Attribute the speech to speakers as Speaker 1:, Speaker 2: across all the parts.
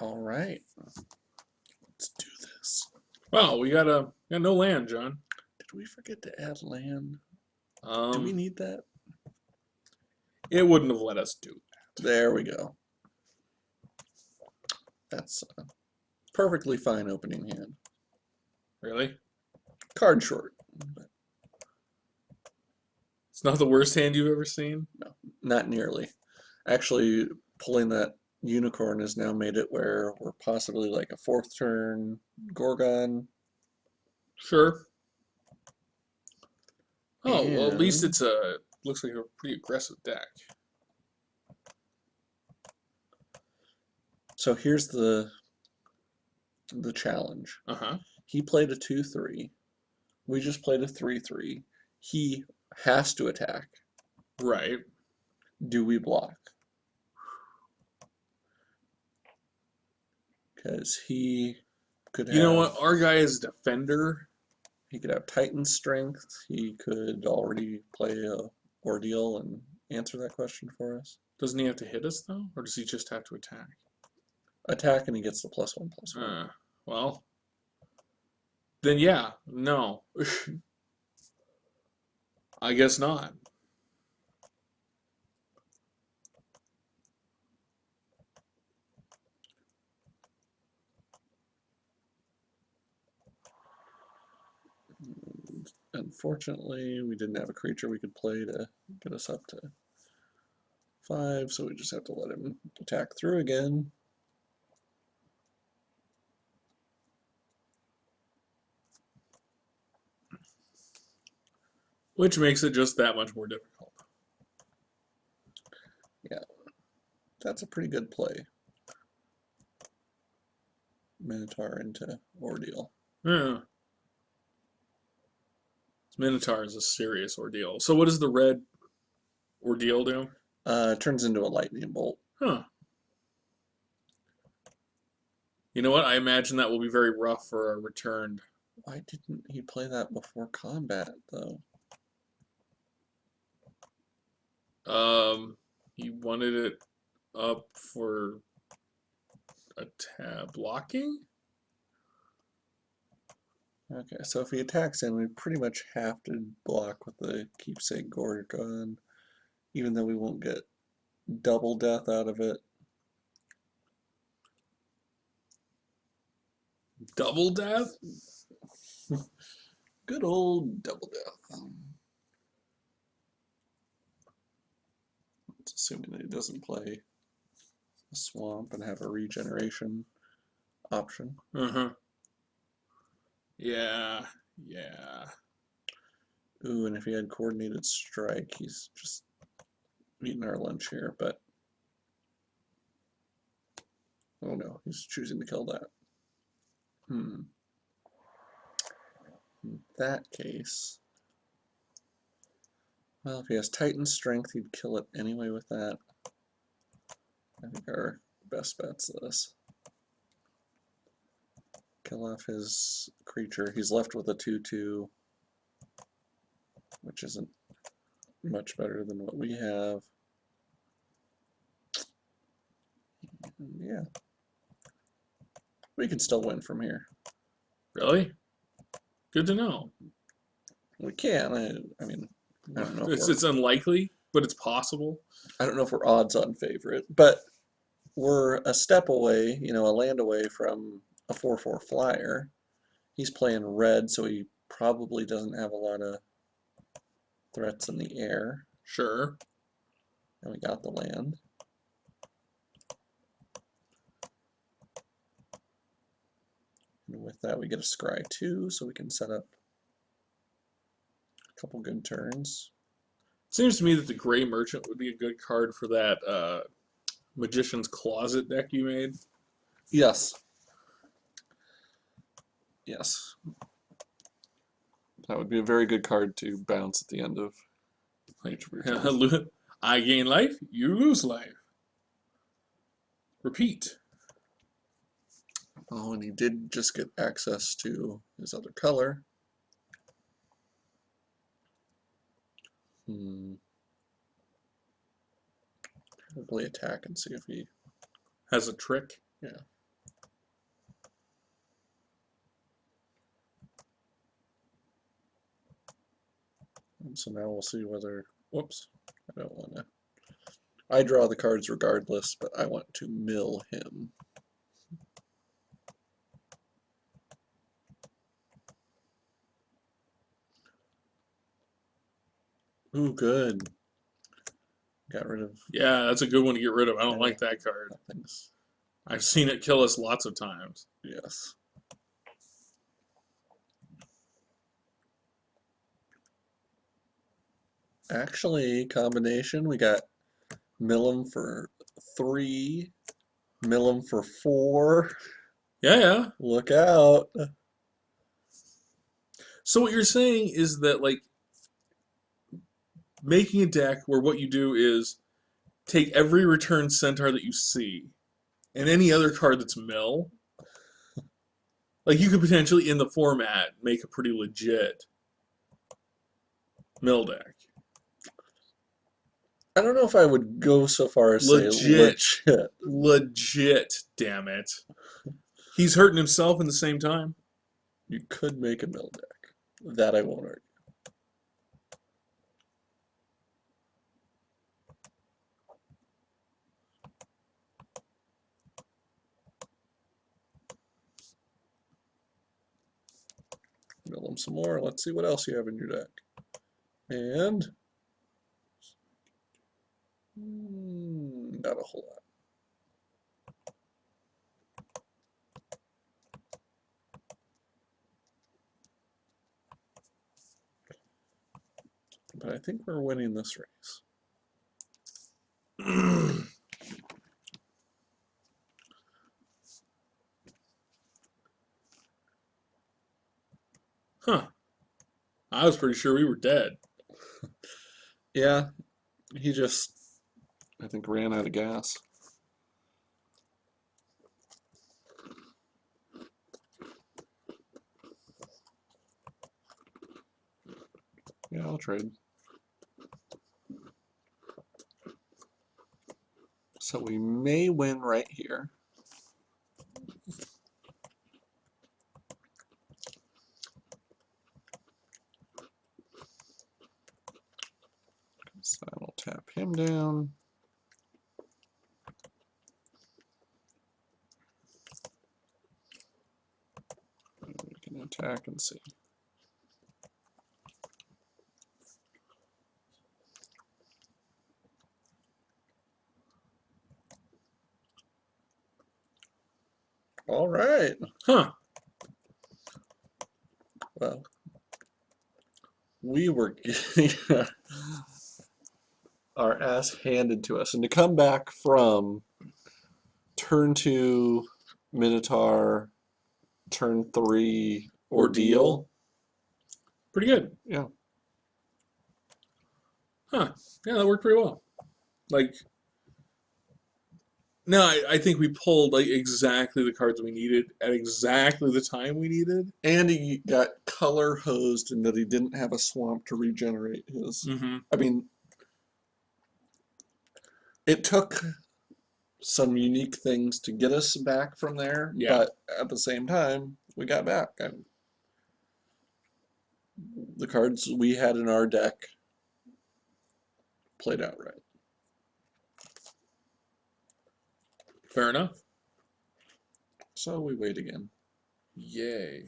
Speaker 1: All right. Let's do this.
Speaker 2: Well, we got no land, John.
Speaker 1: Did we forget to add land? Do we need that?
Speaker 2: It wouldn't have let us do that.
Speaker 1: There we go. That's a perfectly fine opening hand.
Speaker 2: Really?
Speaker 1: Card short.
Speaker 2: It's not the worst hand you've ever seen?
Speaker 1: No, not nearly. Actually, pulling that unicorn has now made it where we're possibly like a fourth turn Gorgon.
Speaker 2: Sure. Oh, well, at least
Speaker 1: And
Speaker 2: it's looks like a pretty aggressive deck.
Speaker 1: so here's the challenge.
Speaker 2: Uh-huh.
Speaker 1: He played a 2/3. We just played a 3/3. He has to attack.
Speaker 2: Right.
Speaker 1: Do we block? Because he could have.
Speaker 2: You know what? Our guy is a defender.
Speaker 1: He could have Titan strength. He could already play a ordeal and answer that question for us.
Speaker 2: Doesn't he have to hit us, though? Or does he just have to attack?
Speaker 1: Attack and he gets the +1/+1.
Speaker 2: Well, then yeah, no. I guess not.
Speaker 1: Unfortunately, we didn't have a creature we could play to get us up to 5, so we just have to let him attack through again.
Speaker 2: Which makes it just that much more difficult.
Speaker 1: Yeah, that's a pretty good play. Minotaur into ordeal.
Speaker 2: Yeah. Minotaur is a serious ordeal. So what does the red ordeal do?
Speaker 1: Turns into a lightning bolt.
Speaker 2: Huh. You know what? I imagine that will be very rough for a returned.
Speaker 1: Why didn't he play that before combat, though?
Speaker 2: He wanted it up for a tab blocking?
Speaker 1: Okay, so if he attacks in, we pretty much have to block with the keepsake Gorgon, even though we won't get double death out of it.
Speaker 2: Double death?
Speaker 1: Good old double death. It's assuming that he doesn't play a swamp and have a regeneration option.
Speaker 2: Uh-huh. Yeah, yeah.
Speaker 1: Ooh, and if he had coordinated strike, he's just eating our lunch here, but oh no, he's choosing to kill that. In that case, well, if he has Titan strength, he'd kill it anyway with that. I think our best bet's this. Kill off his creature. He's left with a 2/2, which isn't much better than what we have. And yeah. We can still win from here.
Speaker 2: Really? Good to know.
Speaker 1: We can. I mean, I don't know.
Speaker 2: It's unlikely, but it's possible.
Speaker 1: I don't know if we're odds-on favorite, but we're a step away, a land away from a 4/4 flyer. He's playing red, so he probably doesn't have a lot of threats in the air.
Speaker 2: Sure.
Speaker 1: And we got the land. And with that, we get a scry 2, so we can set up a couple good turns.
Speaker 2: Seems to me that the Gray Merchant would be a good card for that Magician's Closet deck you made.
Speaker 1: Yes. Yes. That would be a very good card to bounce at the end of each of your turns.
Speaker 2: I gain life, you lose life. Repeat.
Speaker 1: Oh, and he did just get access to his other color. Probably attack and see if he
Speaker 2: has a trick.
Speaker 1: Yeah. So now we'll see whether, whoops, I don't want to. I draw the cards regardless, but I want to mill him. Ooh, good. Got rid of
Speaker 2: Yeah, that's a good one to get rid of. I don't like that card.
Speaker 1: things.
Speaker 2: I've seen it kill us lots of times.
Speaker 1: Yes. Actually, combination, we got mill him for 3, mill him for 4.
Speaker 2: Yeah, yeah.
Speaker 1: Look out.
Speaker 2: So what you're saying is that, like, making a deck where what you do is take every return centaur that you see and any other card that's mill. Like, you could potentially, in the format, make a pretty legit mill deck.
Speaker 1: I don't know if I would go so far as say
Speaker 2: Legit.
Speaker 1: legit.
Speaker 2: Legit, damn it. He's hurting himself in the same time.
Speaker 1: You could make a mill deck. That I won't argue. Mill him some more. Let's see what else you have in your deck. And not a whole lot. But I think we're winning this race.
Speaker 2: Huh. I was pretty sure we were dead.
Speaker 1: Yeah, he just, I think, ran out of gas. Yeah, I'll trade. So we may win right here. So I'll tap him down. And we can attack and see. All right.
Speaker 2: Huh.
Speaker 1: Well, we were getting our ass handed to us. And to come back from turn 2 Minotaur, turn 3 Ordeal.
Speaker 2: Pretty good.
Speaker 1: Yeah.
Speaker 2: Huh. Yeah, that worked pretty well. Like, no, I think we pulled like exactly the cards we needed at exactly the time we needed.
Speaker 1: And he got color hosed in that he didn't have a swamp to regenerate his.
Speaker 2: Mm-hmm.
Speaker 1: I mean, it took some unique things to get us back from there,
Speaker 2: Yeah.
Speaker 1: but at the same time, we got back. And the cards we had in our deck played out right.
Speaker 2: Fair enough.
Speaker 1: So we wait again.
Speaker 2: Yay.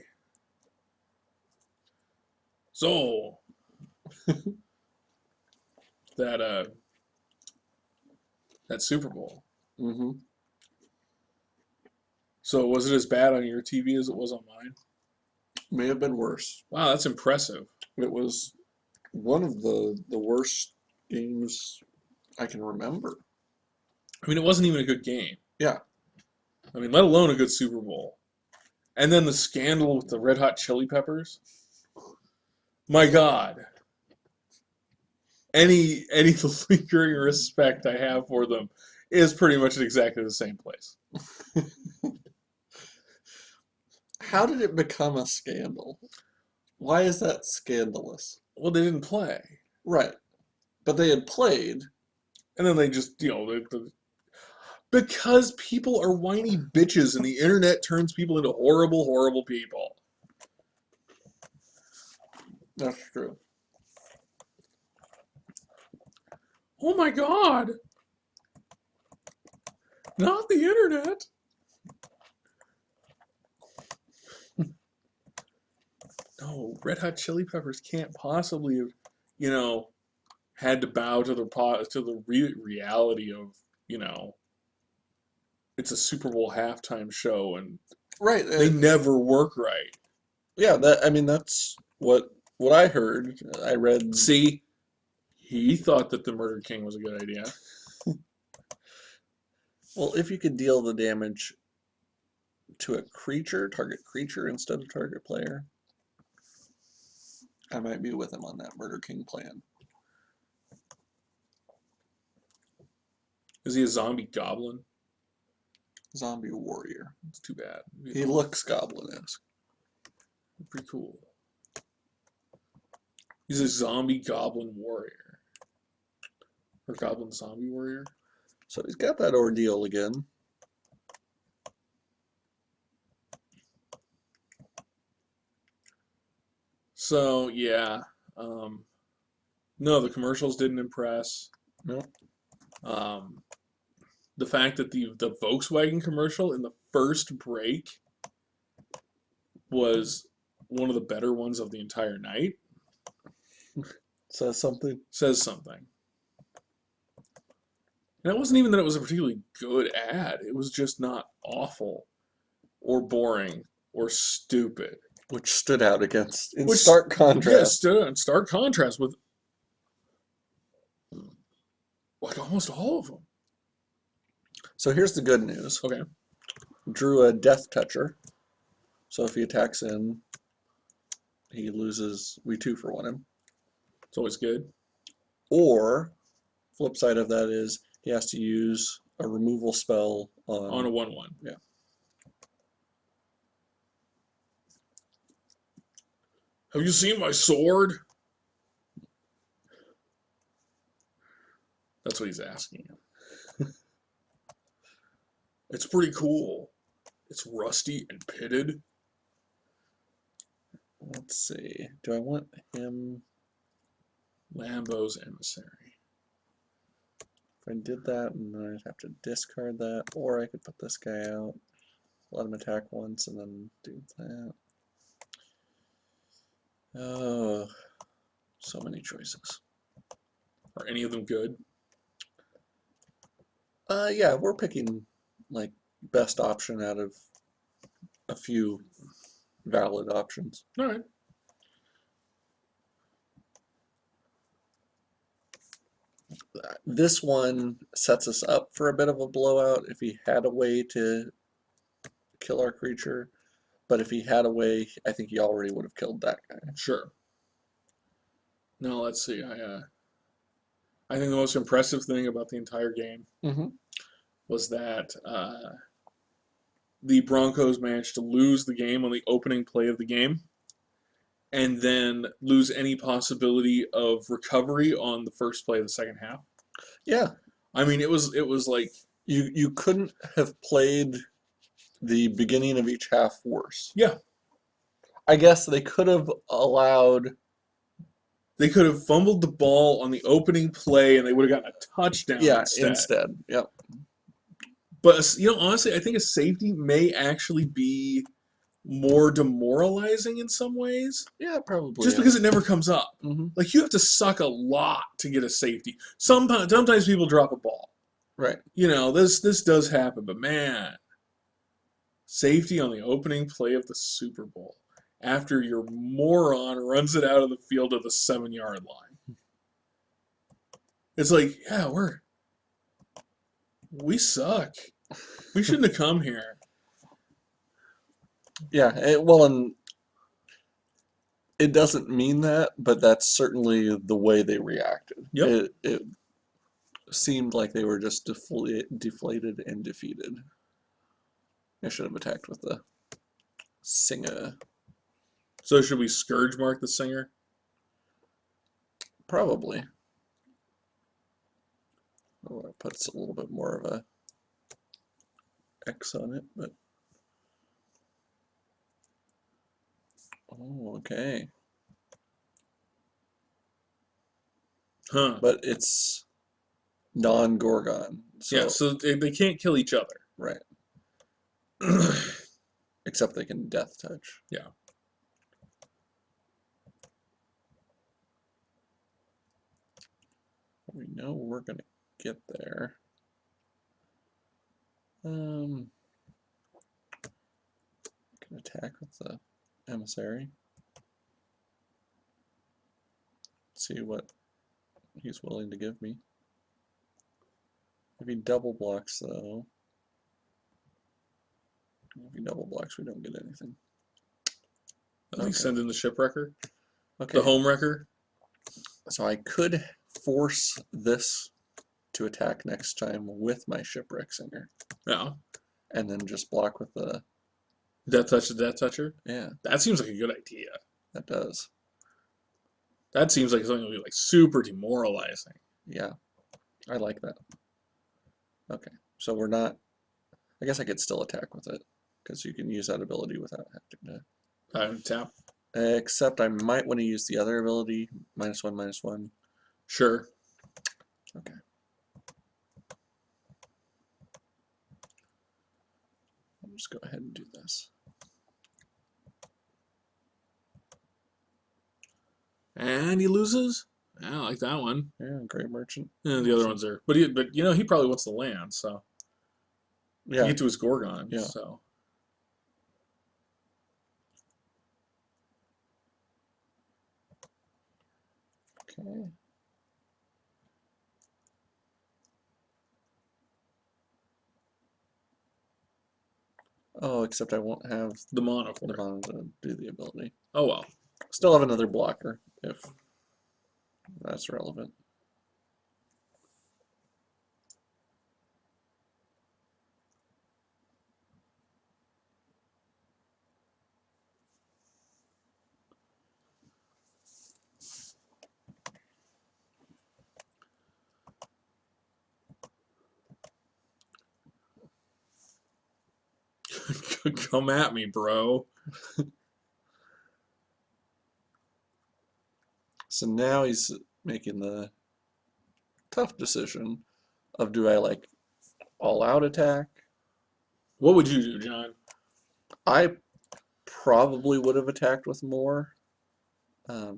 Speaker 2: So that Super Bowl.
Speaker 1: Mm-hmm.
Speaker 2: So was it as bad on your TV as it was on mine?
Speaker 1: May have been worse.
Speaker 2: Wow, that's impressive.
Speaker 1: It was one of the worst games I can remember.
Speaker 2: I mean, it wasn't even a good game.
Speaker 1: Yeah.
Speaker 2: I mean, let alone a good Super Bowl. And then the scandal with the Red Hot Chili Peppers. My God. Any lingering respect I have for them is pretty much at exactly the same place.
Speaker 1: How did it become a scandal? Why is that scandalous?
Speaker 2: Well, they didn't play.
Speaker 1: Right. But they had played.
Speaker 2: And then they just, because people are whiny bitches and the internet turns people into horrible, horrible people.
Speaker 1: That's true.
Speaker 2: Oh my god! Not the internet! No, Red Hot Chili Peppers can't possibly have, you know, had to bow to the reality of, you know, it's a Super Bowl halftime show and
Speaker 1: Right.
Speaker 2: they never work right.
Speaker 1: Yeah, that I mean that's what I heard. I read.
Speaker 2: See, he thought that the Murder King was a good idea.
Speaker 1: Well, if you could deal the damage to a target creature instead of target player, I might be with him on that Murder King plan.
Speaker 2: Is he a zombie goblin?
Speaker 1: Zombie warrior.
Speaker 2: It's too bad.
Speaker 1: He looks goblin-esque.
Speaker 2: Pretty cool. He's a zombie goblin warrior. Or goblin zombie warrior.
Speaker 1: So he's got that ordeal again.
Speaker 2: So, yeah. No, the commercials didn't impress.
Speaker 1: No.
Speaker 2: The fact that the Volkswagen commercial in the first break was one of the better ones of the entire night
Speaker 1: Says something.
Speaker 2: says something. And it wasn't even that it was a particularly good ad. It was just not awful or boring or stupid.
Speaker 1: Which stood out in
Speaker 2: Which,
Speaker 1: stark
Speaker 2: yeah,
Speaker 1: contrast.
Speaker 2: stood out in stark contrast with like almost all of them.
Speaker 1: So here's the good news.
Speaker 2: Okay.
Speaker 1: Drew a Death Toucher. So if he attacks in, he loses. We 2-for-1 him.
Speaker 2: It's always good.
Speaker 1: Or, flip side of that is he has to use a removal spell
Speaker 2: On a
Speaker 1: on.
Speaker 2: 1/1.
Speaker 1: Yeah.
Speaker 2: Have you seen my sword? That's what he's asking him. It's pretty cool. It's rusty and pitted.
Speaker 1: Let's see. Do I want him?
Speaker 2: Lambo's emissary.
Speaker 1: If I did that, and then I'd have to discard that, or I could put this guy out, let him attack once, and then do that. Oh, so many choices.
Speaker 2: Are any of them good?
Speaker 1: Yeah, we're picking like best option out of a few valid options.
Speaker 2: All right.
Speaker 1: This one sets us up for a bit of a blowout if he had a way to kill our creature. But if he had a way, I think he already would have killed that guy.
Speaker 2: Sure. Now let's see. I think the most impressive thing about the entire game
Speaker 1: Mm-hmm.
Speaker 2: was that the Broncos managed to lose the game on the opening play of the game, and then lose any possibility of recovery on the first play of the second half.
Speaker 1: Yeah.
Speaker 2: I mean, it was like
Speaker 1: You couldn't have played the beginning of each half worse.
Speaker 2: Yeah.
Speaker 1: I guess they could have allowed.
Speaker 2: They could have fumbled the ball on the opening play, and they would have gotten a touchdown instead.
Speaker 1: Yep.
Speaker 2: But honestly, I think a safety may actually be more demoralizing in some ways,
Speaker 1: Yeah, probably.
Speaker 2: just because it never comes up.
Speaker 1: Mm-hmm.
Speaker 2: Like, you have to suck a lot to get a safety. Sometimes people drop a ball.
Speaker 1: Right.
Speaker 2: This does happen, but man, safety on the opening play of the Super Bowl after your moron runs it out of the field to the 7-yard line. It's like, yeah, we suck. We shouldn't have come here.
Speaker 1: Yeah. And it doesn't mean that, but that's certainly the way they reacted.
Speaker 2: Yep.
Speaker 1: It seemed like they were just deflated and defeated. I should have attacked with the singer.
Speaker 2: So should we Scourge Mark the Singer?
Speaker 1: Probably. Oh, it puts a little bit more of a X on it, but oh, okay.
Speaker 2: Huh.
Speaker 1: But it's non-Gorgon.
Speaker 2: Yeah,
Speaker 1: So,
Speaker 2: so they can't kill each other.
Speaker 1: right. Except they can death touch.
Speaker 2: Yeah.
Speaker 1: We know we're gonna get there. Can attack with the emissary. See what he's willing to give me. If he double blocks, though, if he double blocks, we don't get anything.
Speaker 2: At least
Speaker 1: Okay.
Speaker 2: send in the shipwrecker,
Speaker 1: Okay.
Speaker 2: the home wrecker.
Speaker 1: So I could force this to attack next time with my shipwreck singer,
Speaker 2: Yeah.
Speaker 1: and then just block with the
Speaker 2: Death touch the death toucher.
Speaker 1: yeah.
Speaker 2: That seems like a good idea.
Speaker 1: That does.
Speaker 2: That seems like something that would be like super demoralizing.
Speaker 1: Yeah, I like that. Okay, so we're not. I guess I could still attack with it because you can use that ability without having to.
Speaker 2: Tap.
Speaker 1: Except I might want to use the other ability, -1/-1.
Speaker 2: Sure.
Speaker 1: Okay. I'll just go ahead and do this.
Speaker 2: And he loses. Yeah, I like that one.
Speaker 1: Yeah, Great Merchant.
Speaker 2: And the other ones are, but you know he probably wants the land, so
Speaker 1: Yeah.
Speaker 2: to get to his Gorgon.
Speaker 1: Yeah.
Speaker 2: So
Speaker 1: Okay. Oh, except I won't have
Speaker 2: the mono for
Speaker 1: the
Speaker 2: it.
Speaker 1: mono to do the ability.
Speaker 2: Oh well.
Speaker 1: Still have another blocker if that's relevant.
Speaker 2: Come at me, bro.
Speaker 1: So now he's making the tough decision of do I like all out attack?
Speaker 2: What would you do, John?
Speaker 1: I probably would have attacked with more. At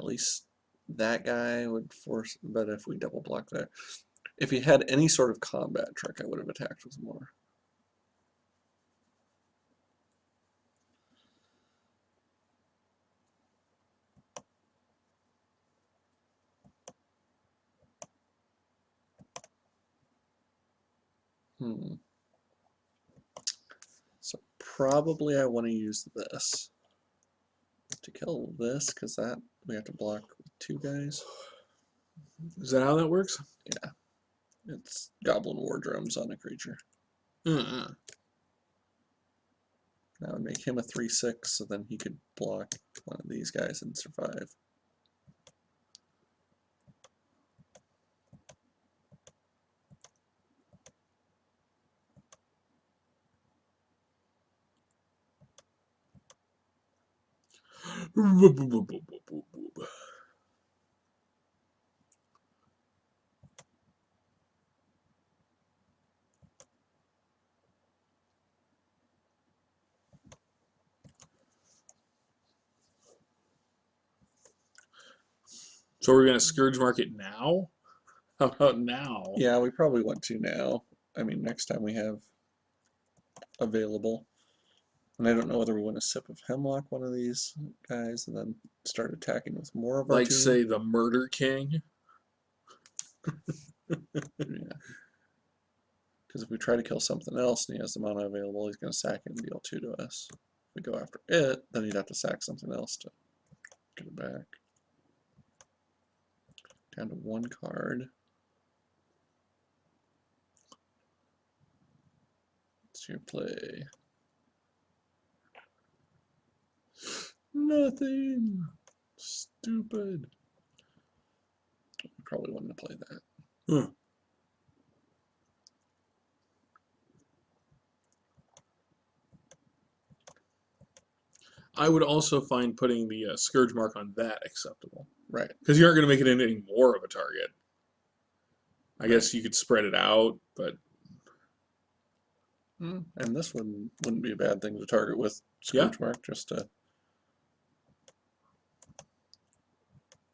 Speaker 1: least that guy would force, but if we double block that, if he had any sort of combat trick, I would have attacked with more. So probably I want to use this to kill this, because that we have to block with two guys.
Speaker 2: Is that how that works?
Speaker 1: Yeah. It's Goblin War Drums on a creature.
Speaker 2: Uh-uh.
Speaker 1: That would make him a 3/6, so then he could block one of these guys and survive.
Speaker 2: So we're gonna Scourge Market now? How about now?
Speaker 1: Yeah, we probably want to now. I mean, next time we have available. And I don't know whether we want to sip of Hemlock one of these guys and then start attacking with more of our
Speaker 2: Like
Speaker 1: team.
Speaker 2: say the Murder King.
Speaker 1: Yeah. Because if we try to kill something else and he has the mana available, he's going to sack it and deal 2 to us. If we go after it, then he'd have to sack something else to get it back. Down to 1 card. What's your play? Nothing. Stupid. We probably wouldn't have played that.
Speaker 2: Huh. I would also find putting the Scourge Mark on that acceptable.
Speaker 1: Right.
Speaker 2: Because you aren't going to make it into any more of a target. I guess you could spread it out, but
Speaker 1: And this one wouldn't be a bad thing to target with
Speaker 2: yeah.
Speaker 1: Scourge Mark, just to...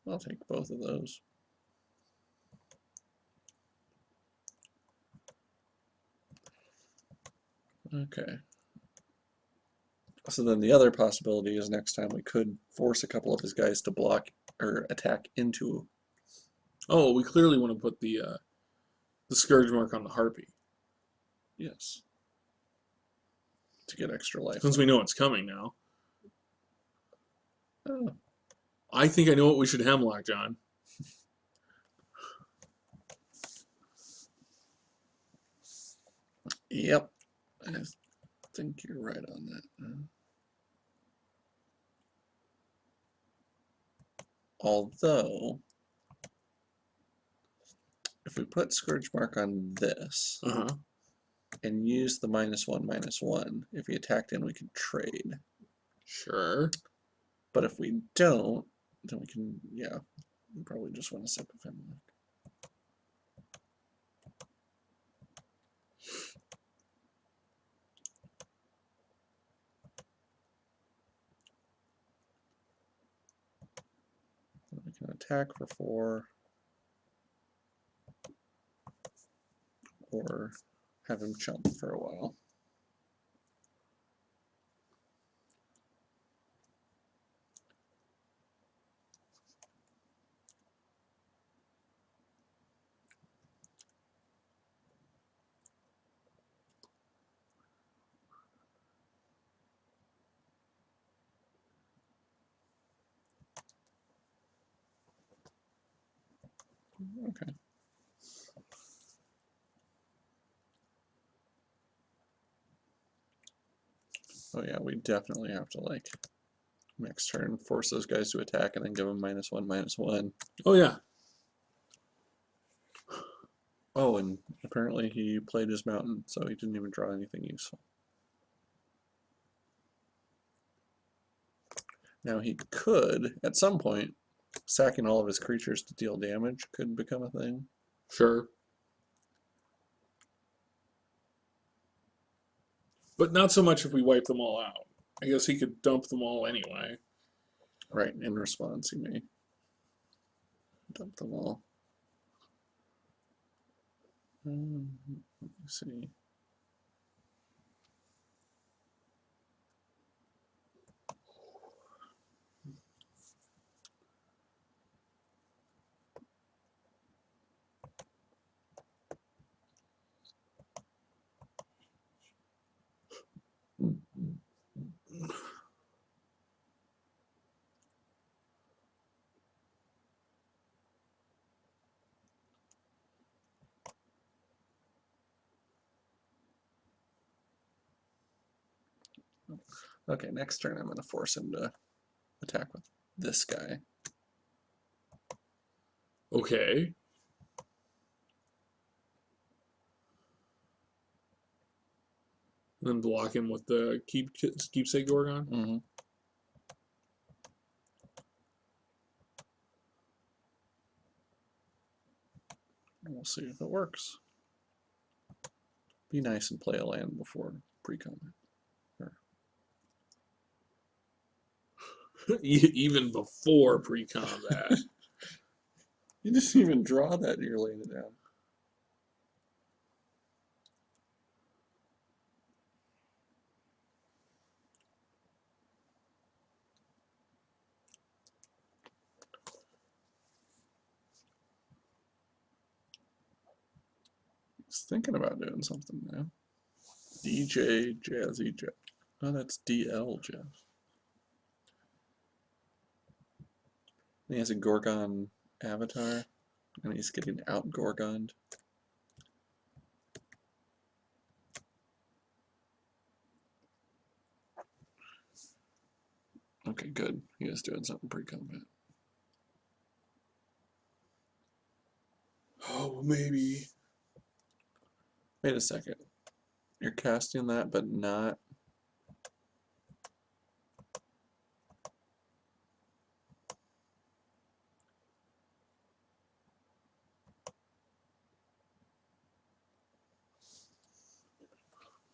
Speaker 1: I'll take both of those. Okay. So then the other possibility is next time we could force a couple of his guys to block or attack into...
Speaker 2: Oh, we clearly want to put the Scourge Mark on the Harpy.
Speaker 1: Yes. To get extra life.
Speaker 2: Since we know it's coming now.
Speaker 1: Oh.
Speaker 2: I think I know what we should hemlock, John.
Speaker 1: Yep. I think you're right on that. Although, if we put Scourge Mark on this and use the -1/-1, if he attacked in, we could trade.
Speaker 2: Sure.
Speaker 1: But if we don't, then we can, yeah, we probably just want to sip of him. We can attack for 4, or have him chump for a while. Okay. Oh yeah, we definitely have to, like, next turn force those guys to attack and then give them -1/-1.
Speaker 2: Oh yeah.
Speaker 1: Oh, and apparently he played his mountain, so he didn't even draw anything useful. Now he could, at some point, sacking all of his creatures to deal damage could become a thing.
Speaker 2: Sure. But not so much if we wipe them all out. I guess he could dump them all anyway.
Speaker 1: Right, in response he may dump them all. Let me see. Okay, next turn I'm going to force him to attack with this guy.
Speaker 2: Okay. And then block him with the keepsake Gorgon.
Speaker 1: Mm-hmm. We'll see if it works. Be nice and play a land before pre-combat.
Speaker 2: Even before pre-combat.
Speaker 1: You didn't even draw that, you're laying it down. He's thinking about doing something now. DJ Jazzy Jeff. Oh, that's DL Jeff. He has a Gorgon avatar, and he's getting out Gorgoned. Okay, good. He is doing something pre-combat.
Speaker 2: Oh, maybe.
Speaker 1: Wait a second. You're casting that, but not...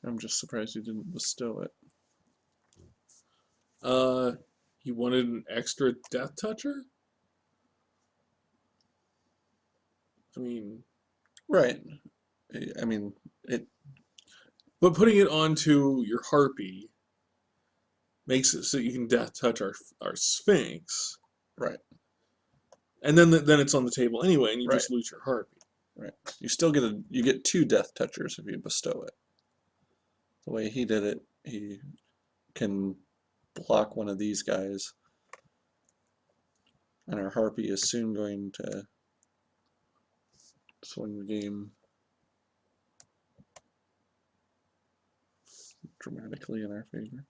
Speaker 1: I'm just surprised you didn't bestow it.
Speaker 2: He wanted an extra Death Toucher? I mean,
Speaker 1: Right. I mean, it.
Speaker 2: but putting it onto your Harpy makes it so you can Death Touch our Sphinx,
Speaker 1: Right.
Speaker 2: and then it's on the table anyway, and you
Speaker 1: Right.
Speaker 2: just lose your Harpy.
Speaker 1: Right. You still get 2 Death Touchers if you bestow it. The way he did it, he can block one of these guys, and our Harpy is soon going to swing the game dramatically in our favor.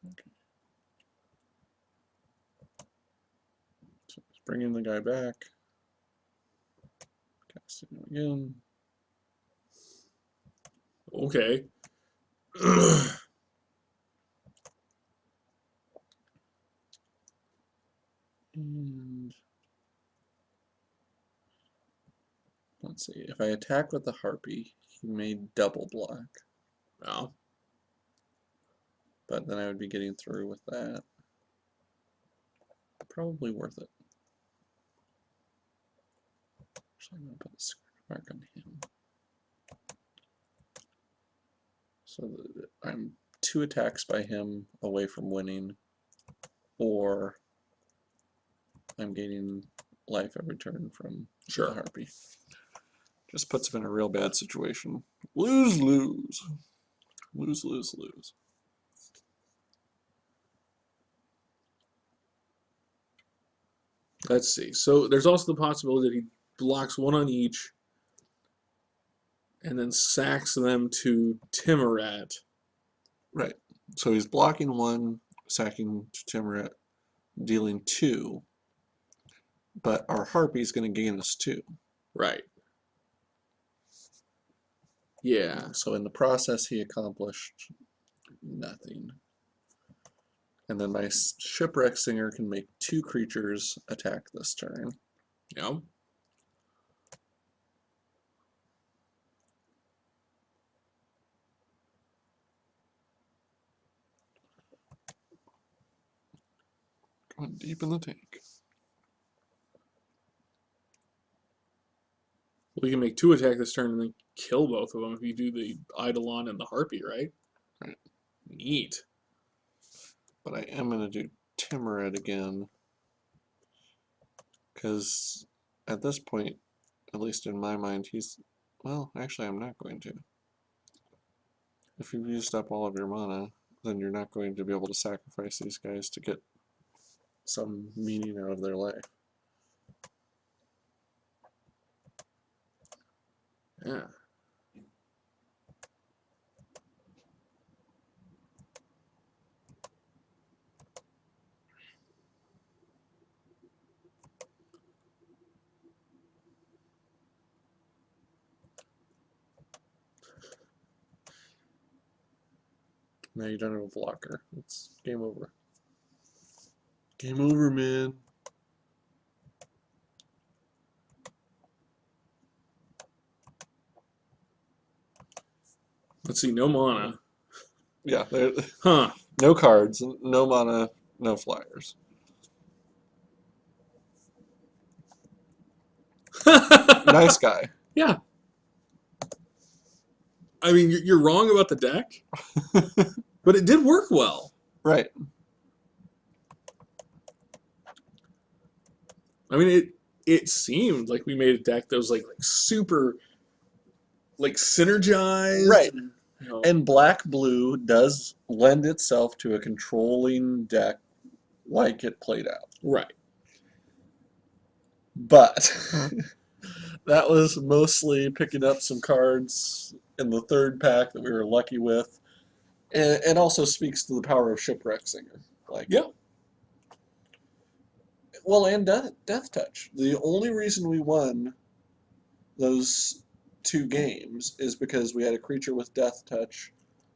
Speaker 1: Okay. So let's bring in the guy back. Casting him again.
Speaker 2: Okay.
Speaker 1: And let's see. If I attack with the Harpy, he may double block.
Speaker 2: Well,
Speaker 1: But then I would be getting through with that. Probably worth it. So I'm going to put a square mark on him. So that I'm 2 attacks by him away from winning, or I'm gaining life every turn from the Harpy. Just puts him in a real bad situation. Lose, lose. Lose, lose, lose.
Speaker 2: Let's see. So there's also the possibility that he blocks 1 on each and then sacks them to Timorat.
Speaker 1: Right. So he's blocking 1, sacking to Timorat, dealing 2, but our Harpy is going to gain us 2.
Speaker 2: Right. Yeah.
Speaker 1: So in the process, he accomplished nothing. And then my Shipwreck Singer can make 2 creatures attack this turn.
Speaker 2: Yeah.
Speaker 1: Going deep in the tank.
Speaker 2: We can make 2 attack this turn and then kill both of them if you do the Eidolon and the Harpy, right?
Speaker 1: Right.
Speaker 2: Neat.
Speaker 1: But I am going to do Timorat again, because at this point, at least in my mind, he's... Well, actually, I'm not going to. If you've used up all of your mana, then you're not going to be able to sacrifice these guys to get some meaning out of their life.
Speaker 2: Yeah.
Speaker 1: Now you don't have a blocker. It's game over. Game over, man.
Speaker 2: Let's see. No mana.
Speaker 1: Yeah,
Speaker 2: Huh.
Speaker 1: no cards, no mana, no flyers. Nice guy.
Speaker 2: Yeah. I mean, you're wrong about the deck, but it did work well.
Speaker 1: Right.
Speaker 2: I mean, it seemed like we made a deck that was like super, like synergized.
Speaker 1: Right.
Speaker 2: And, you know,
Speaker 1: And black-blue does lend itself to a controlling deck like it played out.
Speaker 2: right.
Speaker 1: But that was mostly picking up some cards in the 3rd pack that we were lucky with. And it also speaks to the power of Shipwreck Singer. Like,
Speaker 2: Yeah.
Speaker 1: well, and Death Touch. The only reason we won those 2 games is because we had a creature with Death Touch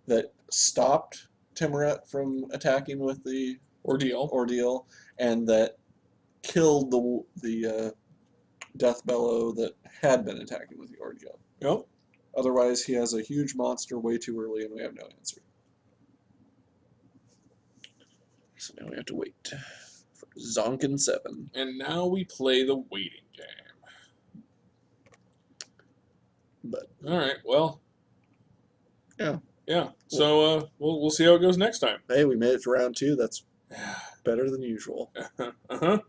Speaker 1: that stopped Timoret from attacking with the
Speaker 2: Ordeal.
Speaker 1: ordeal, and that killed the death bellow that had been attacking with the ordeal.
Speaker 2: Yep.
Speaker 1: Otherwise, he has a huge monster way too early, and we have no answer. So now we have to wait for Zonkin 7.
Speaker 2: And now we play the waiting game.
Speaker 1: But
Speaker 2: All right. Well.
Speaker 1: yeah.
Speaker 2: Yeah. So we'll see how it goes next time.
Speaker 1: Hey, we made it to round 2. That's better than usual.
Speaker 2: Uh huh.